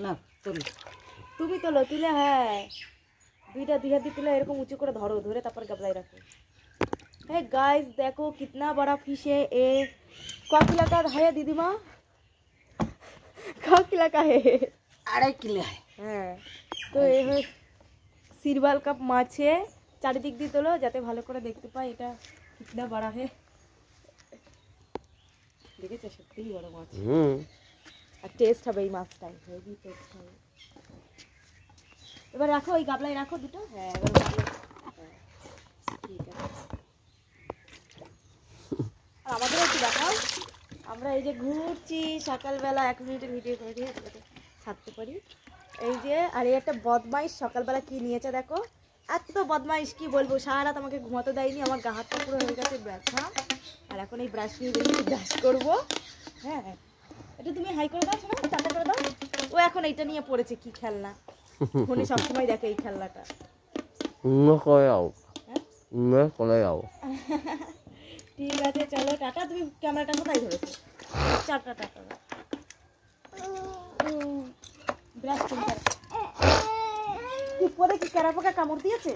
না তুলি তুমি তোলো, তুলে হ্যাঁ দুইটা দুই হাত দিয়ে তুলে এরকম উঁচু করে ধরো, ধরে তারপর গাবলায় রাখো। है गाइस देखो कितना बड़ा फिश है ये। क किलो का है दीदीमा? क किलो का है? 2.5 কিলো হয়। হ্যাঁ তো এই হয় সিরবাল কাপ মাছে। চারিদিক দিয়ে তোলো যাতে ভালো করে দেখতে পাই এটা কিতনা বড় है। দেখেছো সত্যিই বড় মাছ। আর টেস্ট হবে এই মাছটাই, হেভি টেস্ট হবে। এবার রাখো ওই গাবলায় রাখো দুটো। হ্যাঁ এবার গাবলায় ঠিক আছে। আর আমাদের একটু দেখাও, আমরা এই যে ঘুরছি সকালবেলা 1 মিনিটের ভিডিও করে দিয়ে ছাড়তে পারি। এই যে আর এই একটা বদমাইশ সকালবেলা কি নিয়েছে দেখো, এত বদমাইশ কি বলবো, সারা রাত আমাকে ঘুমাতে দেয়নি, আমার গা হাতটা পুরো হয়ে গেছে ব্যথা। আর এখন এই ব্রাশ নিয়ে বেরিয়ে ব্রাশ করবো। হ্যাঁ এটা তুমি হাই করে দাও, শোনো টাটা করে দাও। ও এখন এইটা নিয়ে পড়েছে কি খেলনা, ফোনে সবসময় দেখে এই খেলনাটা। ঠিক আছে চলো টাটা। তুমি ক্যামেরাটা কোথায় ধরেছো? চারটা টাটা ব্রাশ করে। উপরে কি ক্যারা পোকা কামড় দিয়েছে?